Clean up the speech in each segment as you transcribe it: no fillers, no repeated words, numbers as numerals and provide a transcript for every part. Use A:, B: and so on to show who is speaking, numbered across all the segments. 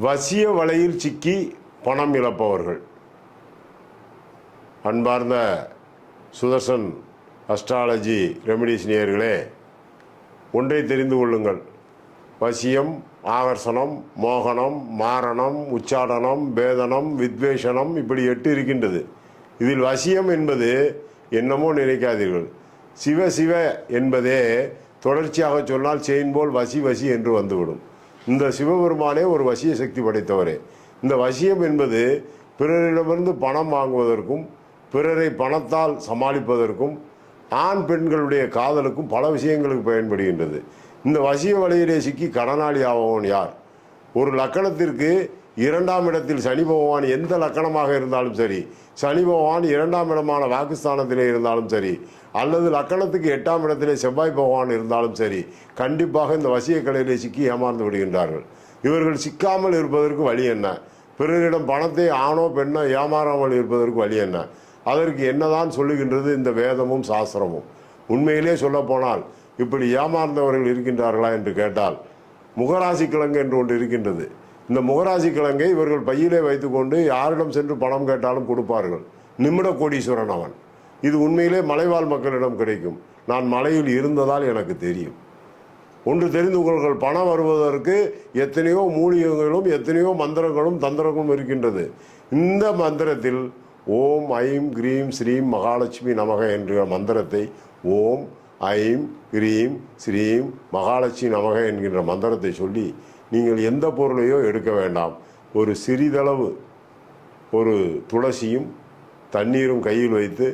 A: வசிய வலையில் சிக்கி பணம் இழப்பவர்கள். அன்பார்ந்த சுதர்சன் அஸ்ட்ராலஜி ரெமிடிஸ் நேயர்களே, ஒன்றை தெரிந்து கொள்ளுங்கள். வசியம், ஆகர்ஷணம், மோகனம், மாரணம், உச்சாடனம், பேதனம், வித்வேஷனம், இப்படி 8 இருக்கின்றது. இதில் வசியம் என்பது என்னமோ நினைக்காதீர்கள். சிவ சிவ என்பதே தொடர்ச்சியாக சொன்னால் செயின் போல் வசி வசி என்று வந்துவிடும். இந்த சிவபெருமானே ஒரு வசிய சக்தி படைத்தவரே. இந்த வசியம் என்பது பிறரிடமிருந்து பணம் வாங்குவதற்கும் பிறரை பணத்தால் சமாளிப்பதற்கும் ஆண் பெண்களுடைய காதலுக்கும் பல விஷயங்களுக்கு பயன்படுகின்றது. இந்த வசிய வலையிலே சிக்கி கடனாளி ஆபவன் யார்? ஒரு லக்கணத்திற்கு 2ஆம் இடத்தில் சனி பகவான் எந்த லக்கணமாக இருந்தாலும் சரி, சனி பகவான் 2ஆம் இடமான வாக்குஸ்தானத்திலே இருந்தாலும் சரி, அல்லது லக்கணத்துக்கு 8ஆம் இடத்திலே செவ்வாய் பகவான் இருந்தாலும் சரி, கண்டிப்பாக இந்த வசிய கலையிலே சிக்கி ஏமாந்து விடுகின்றார்கள். இவர்கள் சிக்காமல் இருப்பதற்கு வழி என்ன? பிறரிடம் பணத்தை ஆணோ பெண்ணோ ஏமாறாமல் இருப்பதற்கு வழி என்ன? அதற்கு என்னதான் சொல்லுகின்றது இந்த வேதமும் சாஸ்திரமும்? உண்மையிலே சொல்லப்போனால் இப்படி ஏமாந்தவர்கள் இருக்கின்றார்களா என்று கேட்டால், முகராசி கிழங்கு என்று ஒன்று இருக்கின்றது. இந்த முகராசி கிழங்கை இவர்கள் பையிலே வைத்துக்கொண்டு யாரிடம் சென்று பணம் கேட்டாலும் கொடுப்பார்கள். நிமிட கோடீஸ்வரன் அவன். இது உண்மையிலே மலைவாழ் மக்களிடம் கிடைக்கும். நான் மலையில் இருந்ததால் எனக்கு தெரியும். ஒன்று தெரிந்து கொள்கள், பணம் வருவதற்கு எத்தனையோ மூலிகைகளும் எத்தனையோ மந்திரங்களும் தந்திரங்களும் இருக்கின்றது. இந்த மந்திரத்தில் ஓம் ஐம் கிரீம் ஸ்ரீம் மகாலட்சுமி நமக என்ற மந்திரத்தை, ஓம் ஐம் கிரீம் ஸ்ரீம் மகாலட்சுமி நமக என்கின்ற மந்திரத்தை சொல்லி நீங்கள் எந்த பொருளையோ எடுக்க வேண்டாம். ஒரு சிறிதளவு ஒரு துளசியும் தண்ணீரும் கையில் வைத்து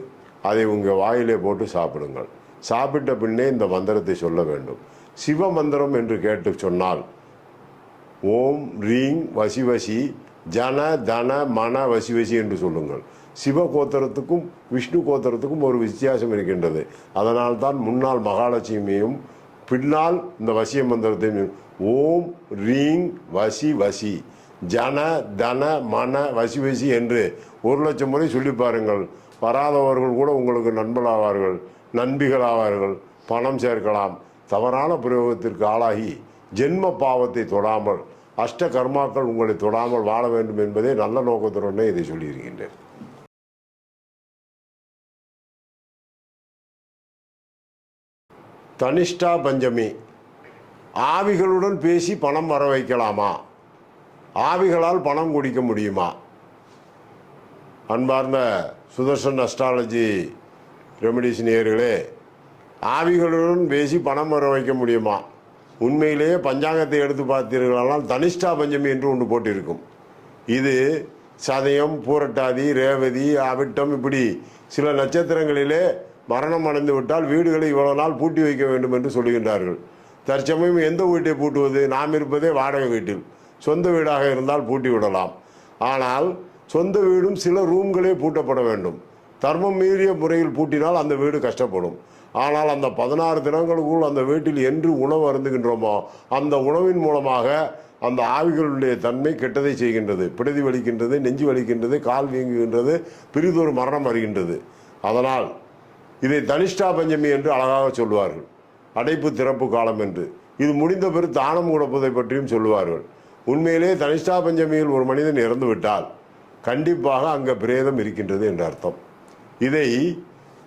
A: அதை உங்கள் வாயிலே போட்டு சாப்பிடுங்கள். சாப்பிட்ட பின்னே இந்த மந்திரத்தை சொல்ல வேண்டும். சிவ மந்திரம் என்று கேட்டு சொன்னால் ஓம் ரீங் வசி வசி ஜன தன மன வசி வசி என்று சொல்லுங்கள். சிவ கோத்திரத்துக்கும் விஷ்ணு கோத்திரத்துக்கும் ஒரு வித்தியாசம் இருக்கின்றது. அதனால் தான் முன்னால் மகாலட்சுமியையும் பின்னால் இந்த வசிய மந்திரத்தையும் ஓம் ரீங் வசி வசி ஜன தன மன வசி வசி என்று 1,00,000 முறை சொல்லி பாருங்கள். வராதவர்கள் கூட உங்களுக்கு நண்பர்களாவார்கள், நண்பிகளாவார்கள், பணம் சேர்க்கலாம். தவறான பிரயோகத்திற்கு ஆளாகி ஜென்ம பாவத்தை தொடாமல், அஷ்ட கர்மாக்கள் உங்களை தொடாமல் வாழ வேண்டும் என்பதே நல்ல நோக்கத்துடனே இதை சொல்லியிருக்கின்றேன். தனிஷ்டா பஞ்சமி. ஆவிகளுடன் பேசி பணம் வர வைக்கலாமா? ஆவிகளால் பணம் குடிக்க முடியுமா? அன்பார்ந்த சுதர்சன் அஸ்ட்ராலஜி ரெமிடிஸ் நேயர்களே, ஆவிகளுடன் பேசி பணம் வர வைக்க முடியுமா? உண்மையிலேயே பஞ்சாங்கத்தை எடுத்து பார்த்தீர்களானால் தனிஷ்டா பஞ்சமி என்று ஒன்று போட்டிருக்கும். இது சதயம், பூரட்டாதி, ரேவதி, அவிட்டம், இப்படி சில நட்சத்திரங்களிலே மரணம் அடைந்து விட்டால் வீடுகளை இவ்வளவு நாள் பூட்டி வைக்க வேண்டும் என்று சொல்லுகின்றார்கள். தற்சமயம் எந்த வீட்டை பூட்டுவது? நாம் இருப்பதே வாடகை வீட்டில். சொந்த வீடாக இருந்தால் பூட்டி விடலாம். ஆனால் சொந்த வீடும் சில ரூம்களே பூட்டப்பட வேண்டும். தர்மம் மீறிய முறையில் பூட்டினால் அந்த வீடு கஷ்டப்படும். ஆனால் அந்த 16 தினங்களுக்குள் அந்த வீட்டில் என்று உணவு அருந்துகின்றோமோ அந்த உணவின் மூலமாக அந்த ஆவிகளுடைய தன்மை கெட்டதை செய்கின்றது. பிடதி வலிக்கின்றது, நெஞ்சு வலிக்கின்றது, கால் வீங்குகின்றது, பிரிதொரு மரணம் வருகின்றது. அதனால் இதை தனிஷ்டா பஞ்சமி என்று அழகாக சொல்லுவார்கள். அடைப்பு திறப்பு காலம் என்று. இது முடிந்த பிறகு தானம் கொடுப்பதை பற்றியும் சொல்லுவார்கள். உண்மையிலே தனிஷ்டா பஞ்சமியில் ஒரு மனிதன் இறந்து விட்டால் கண்டிப்பாக அங்கே பிரேதம் இருக்கின்றது என்று அர்த்தம். இதை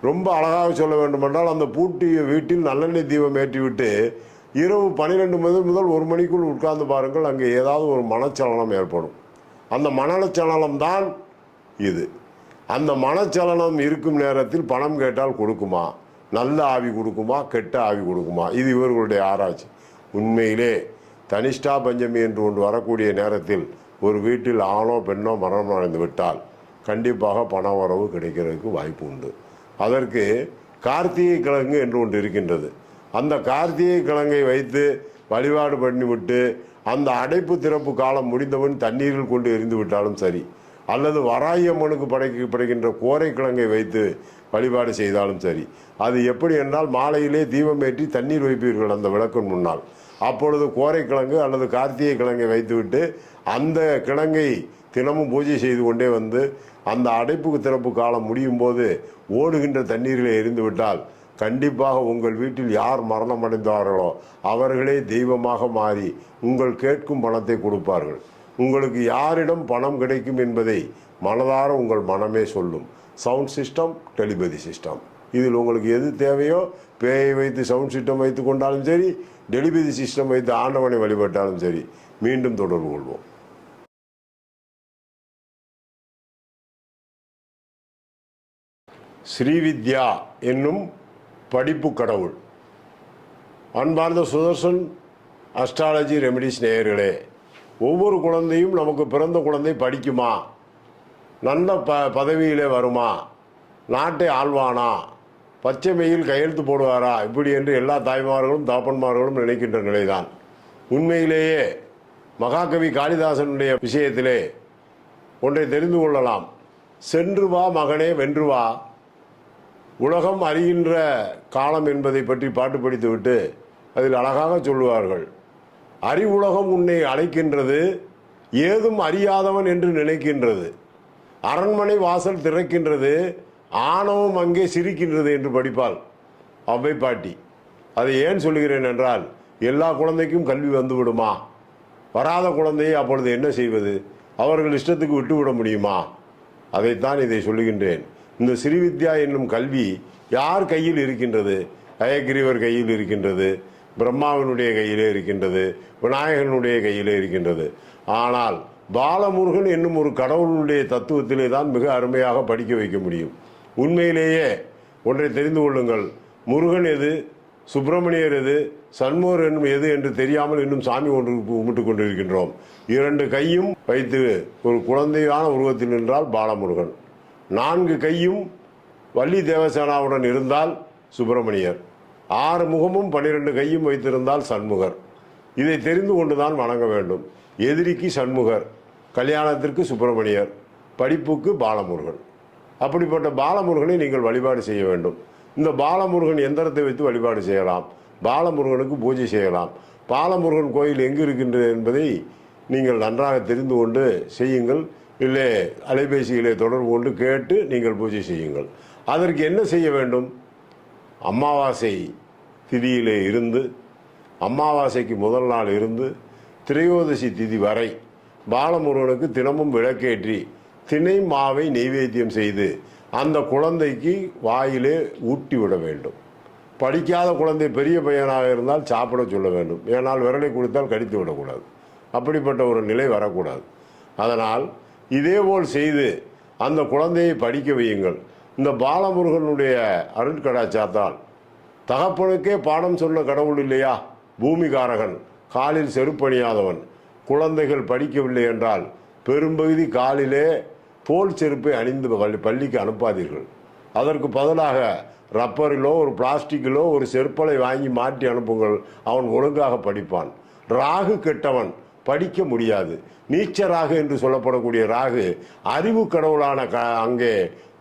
A: ரொம்ப அழகாக சொல்ல வேண்டுமென்றால், அந்த பூட்டிய வீட்டில் நல்லெண்ணெய் தீபம் ஏற்றிவிட்டு இரவு 12 முதல் 1 மணிக்குள் உட்கார்ந்து பாருங்கள். அங்கே ஏதாவது ஒரு மனச்சலனம் ஏற்படும். அந்த மனச்சலனம் தான் இது. அந்த மனச்சலனம் இருக்கும் நேரத்தில் பணம் கேட்டால் கொடுக்குமா? நல்ல ஆவி கொடுக்குமா? கெட்ட ஆவி கொடுக்குமா? இது இவர்களுடைய ஆராய்ச்சி. உண்மையிலே தனிஷ்டா பஞ்சமி என்று ஒன்று வரக்கூடிய நேரத்தில் ஒரு வீட்டில் ஆணோ பெண்ணோ மரணம் அடைந்து விட்டால் கண்டிப்பாக பண வரவு கிடைக்கிறதுக்கு வாய்ப்பு உண்டு. அதற்கு கார்த்திகை கிழங்கு என்று ஒன்று இருக்கின்றது. அந்த கார்த்திகை கிழங்கை வைத்து வழிபாடு பண்ணிவிட்டு அந்த அடைப்பு திறப்பு காலம் முடிந்தவன் தண்ணீரில் கொண்டு எரிந்து விட்டாலும் சரி, அல்லது வராகி அம்மனுக்கு படைக்கின்ற கோரை கிழங்கை வைத்து வழிபாடு செய்தாலும் சரி. அது எப்படி என்றால், மாலையிலே தீபம் ஏற்றி தண்ணீர் வைப்பீர்கள் அந்த விளக்கின் முன்னால். அப்பொழுது கோரை கிழங்கு அல்லது கார்த்திகை கிழங்கை வைத்துவிட்டு அந்த கிழங்கை தினமும் பூஜை செய்து கொண்டே வந்து அந்த அடைப்பு திறப்பு காலம் முடியும் போது ஓடுகின்ற தண்ணீரில் எரிந்து விட்டால் கண்டிப்பாக உங்கள் வீட்டில் யார் மரணம் அடைந்தார்களோ அவர்களே தெய்வமாக மாறி உங்கள் கேட்கும் பணத்தை கொடுப்பார்கள். உங்களுக்கு யாரிடம் பணம் கிடைக்கும் என்பதை மனதார உங்கள் மனமே சொல்லும். சவுண்ட் சிஸ்டம், டெலிபதி சிஸ்டம், இதில் உங்களுக்கு எது தேவையோ, பேயை வைத்து சவுண்ட் சிஸ்டம் வைத்து கொண்டாலும் சரி, டெலிபதி சிஸ்டம் வைத்து ஆண்டவனை வழிபட்டாலும் சரி. மீண்டும் தொடர்பு கொள்வோம். ஸ்ரீவித்யா என்னும் படிப்பு கடவுள். அன்பார்ந்த சுதர்சன் அஸ்ட்ராலஜி ரெமிடிஸ் நேயர்களே, ஒவ்வொரு குழந்தையும் நமக்கு பிறந்த குழந்தை படிக்குமா, நல்ல பதவியிலே வருமா, நாட்டை ஆள்வானா, பச்சை மெயில் கையெழுத்து போடுவாரா, இப்படி என்று எல்லா தாய்மார்களும் தாப்பன்மார்களும் நினைக்கின்ற நிலைதான். உண்மையிலேயே மகாகவி காளிதாசனுடைய விஷயத்திலே ஒன்றை தெரிந்து கொள்ளலாம். சென்று வா மகனே வென்று வா, உலகம் அறிகின்ற காலம் என்பதை பற்றி பாட்டு படித்துவிட்டு அதில் அழகாக சொல்லுவார்கள். அறிவுலகம் உன்னை அழைக்கின்றது, ஏதும் அறியாதவன் என்று நினைக்கின்றது, அரண்மனை வாசல் திறக்கின்றது, ஆணவம் அங்கே சிரிக்கின்றது என்று படிப்பாள் அவ்வை பாட்டி. அதை ஏன் சொல்கிறேன் என்றால், எல்லா குழந்தைக்கும் கல்வி வந்துவிடுமா? வராத குழந்தையை அப்பொழுது என்ன செய்வது? அவர்கள் இஷ்டத்துக்கு விட்டுவிட முடியுமா? அதைத்தான் இதை சொல்லுகின்றேன். இந்த ஸ்ரீவித்யா என்னும் கல்வி யார் கையில் இருக்கின்றது? ஹயக்ரீவர் கையில் இருக்கின்றது, பிரம்மாவினுடைய கையிலே இருக்கின்றது, விநாயகனுடைய கையிலே இருக்கின்றது. ஆனால் பாலமுருகன் என்னும் ஒரு கடவுளுடைய தத்துவத்திலே தான் மிக அருமையாக படிக்க வைக்க முடியும். உண்மையிலேயே ஒன்றை தெரிந்து கொள்ளுங்கள். முருகன் எது, சுப்பிரமணியர் எது, சண்முகர் என்னும் எது என்று தெரியாமல் இன்னும் சாமி ஒன்று கும்பிட்டு கொண்டிருக்கின்றோம். 2 கையும் வைத்து ஒரு குழந்தையான உருவத்தில் நின்றால் பாலமுருகன், 4 கையும் வள்ளி தேவசேனாவுடன் இருந்தால் சுப்பிரமணியர், 6 முகமும் 12 கையும் வைத்திருந்தால் சண்முகர். இதை தெரிந்து கொண்டுதான் வணங்க வேண்டும். எதிரிக்கு சண்முகர், கல்யாணத்திற்கு சுப்பிரமணியர், படிப்புக்கு பாலமுருகன். அப்படிப்பட்ட பாலமுருகனை நீங்கள் வழிபாடு செய்ய வேண்டும். இந்த பாலமுருகன் எந்திரத்தை வைத்து வழிபாடு செய்யலாம், பாலமுருகனுக்கு பூஜை செய்யலாம். பாலமுருகன் கோயில் எங்கு இருக்கின்றது என்பதை நீங்கள் நன்றாக தெரிந்து கொண்டு செய்யுங்கள். இல்லை அலைபேசியிலே தொடர்பு கொண்டு கேட்டு நீங்கள் பூஜை செய்யுங்கள். அதற்கு என்ன செய்ய வேண்டும்? அமாவாசை திதியிலே இருந்து, அமாவாசைக்கு முதல் நாள் இருந்து திரையோதசி திதி வரை பாலமுருகனுக்கு தினமும் விளக்கேற்றி திணை மாவை நெய்வேத்தியம் செய்து அந்த குழந்தைக்கு வாயிலே ஊட்டி விட வேண்டும். படிக்காத குழந்தை பெரிய பையனாக இருந்தால் சாப்பிட சொல்ல வேண்டும். ஏனால் விரலை கொடுத்தால் கடித்து விடக்கூடாது. அப்படிப்பட்ட ஒரு நிலை வரக்கூடாது. அதனால் இதேபோல் செய்து அந்த குழந்தையை படிக்க வையுங்கள். இந்த பாலமுருகனுடைய அருட்கடாச்சாத்தால் தகப்பனுக்கே பாடம் சொன்ன கடவுள் இல்லையா? பூமிகாரகன், காலில் செருப்பணியாதவன். குழந்தைகள் படிக்கவில்லை என்றால் பெரும்பகுதி காலிலே தோல் செருப்பை அணிந்து பள்ளிக்கு அனுப்பாதீர்கள். அதற்கு பதிலாக ரப்பரிலோ ஒரு பிளாஸ்டிக்கிலோ ஒரு செருப்பலை வாங்கி மாற்றி அனுப்புங்கள். அவன் ஒழுங்காக படிப்பான். ராகு கெட்டவன், படிக்க முடியாது. நீச்ச ராகு என்று சொல்லப்படக்கூடிய ராகு அறிவு கடவுளான அங்கே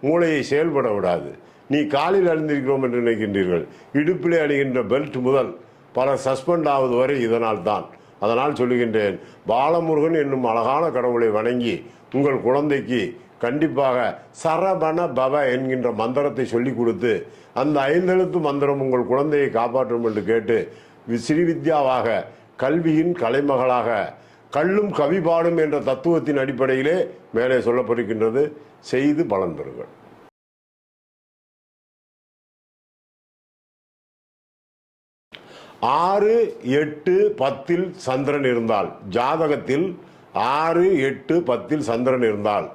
A: மூளையை செயல்பட விடாது. நீ காலில் அணிந்திருக்கிறோம் என்று நினைக்கின்றீர்கள். இடுப்பிலே அணிகின்ற பெல்ட் முதல் பல சஸ்பெண்ட் ஆவது வரை இதனால் தான். அதனால் சொல்லுகின்றேன், பாலமுருகன் என்னும் அழகான கடவுளை வணங்கி உங்கள் குழந்தைக்கு கண்டிப்பாக சரபண பவ என்கின்ற மந்திரத்தை சொல்லிக் கொடுத்து அந்த 5 எழுத்து மந்திரம் உங்கள் குழந்தையை காப்பாற்றும் என்று கேட்டு ஸ்ரீவித்யாவாக கல்வியின் கலைமகளாக கல்லும் கவிபாடும் என்ற தத்துவத்தின் அடிப்படையிலே மேலே சொல்லப்படுகின்றது. செய்து பலன் பெறுங்கள். ஆறு 8 10 சந்திரன் இருந்தால், ஜாதகத்தில் 6 8 10 சந்திரன் இருந்தால்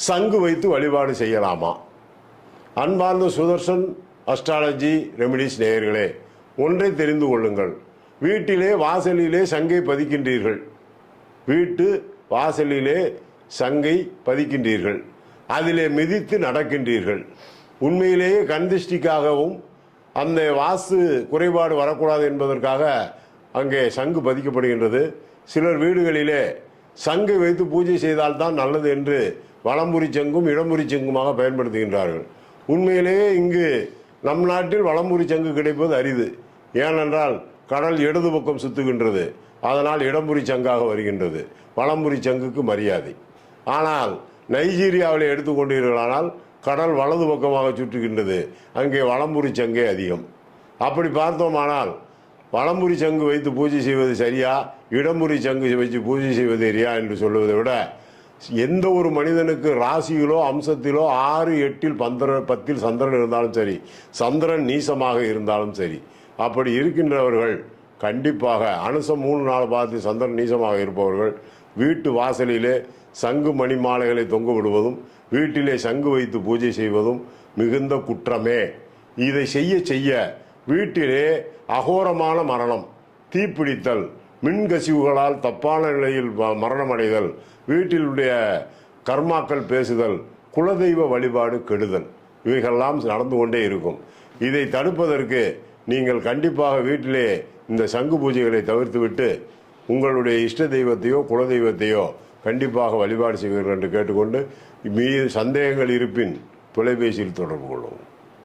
A: சங்கு வைத்து வழிபாடு செய்யலாமா? அன்பார்ந்த சுதர்சன் அஸ்ட்ராலஜி ரெமிடிஸ் நேயர்களே, ஒன்றை தெரிந்து கொள்ளுங்கள். வீட்டிலே வாசலிலே சங்கை பதிக்கின்றீர்கள், வீட்டு வாசலிலே சங்கை பதிக்கின்றீர்கள், அதிலே மிதித்து நடக்கின்றீர்கள். உண்மையிலேயே கண்திஷ்டிக்காகவும் அந்த வாஸ்து குறைபாடு வரக்கூடாது என்பதற்காக அங்கே சங்கு பதிக்கப்படுகின்றது. சிலர் வீடுகளிலே சங்கை வைத்து பூஜை செய்தால்தான் நல்லது என்று வலம்புரி சங்கும் இடம்புரி சங்குமாக பயன்படுத்துகின்றார்கள். உண்மையிலேயே இங்கு நம் நாட்டில் வலம்புரி சங்கு கிடைப்பது அரிது. ஏனென்றால் கடல் இடது பக்கம் சுத்துகின்றது, அதனால் இடம்புரி சங்காக வருகின்றது. வலம்புரி சங்குக்கு மரியாதை. ஆனால் நைஜீரியாவில் எடுத்துக்கொண்டீர்களானால் கடல் வலது பக்கமாக சுற்றுகின்றது, அங்கே வலம்புரி சங்கே அதிகம். அப்படி பார்த்தோமானால் வலம்புரி சங்கு வைத்து பூஜை செய்வது சரியா, இடம்புரி சங்கு வச்சு பூஜை செய்வது சரியா என்று சொல்வதை விட, எந்த ஒரு மனிதனுக்கு ராசியிலோ அம்சத்திலோ 6, 8, 10 சந்திரன் இருந்தாலும் சரி, சந்திரன் நீசமாக இருந்தாலும் சரி, அப்படி இருக்கின்றவர்கள் கண்டிப்பாக அனுசம் 3, 4 பாதத்தில் சந்திரன் நீசமாக இருப்பவர்கள் வீட்டு வாசலிலே சங்கு மணி மாலைகளை தொங்க விடுவதும் வீட்டிலே சங்கு வைத்து பூஜை செய்வதும் மிகுந்த குற்றமே. இதை செய்ய செய்ய வீட்டிலே அகோரமான மரணம், தீப்பிடித்தல், மின்கசிவுகளால் தப்பான நிலையில் மரணமடைதல், வீட்டிலுடைய கர்மாக்கள் பேசுதல், குலதெய்வ வழிபாடு கெடுதல், இவைகளெல்லாம் நடந்து கொண்டே இருக்கும். இதை தடுப்பதற்கு நீங்கள் கண்டிப்பாக வீட்டிலே இந்த சங்கு பூஜைகளை தவிர்த்துவிட்டு உங்களுடைய இஷ்ட தெய்வத்தையோ குலதெய்வத்தையோ கண்டிப்பாக வழிபாடு செய்வீர்கள் என்று கேட்டுக்கொண்டு, மீது சந்தேகங்கள் இருப்பின் தொலைபேசியில் தொடர்பு கொள்ளவும்.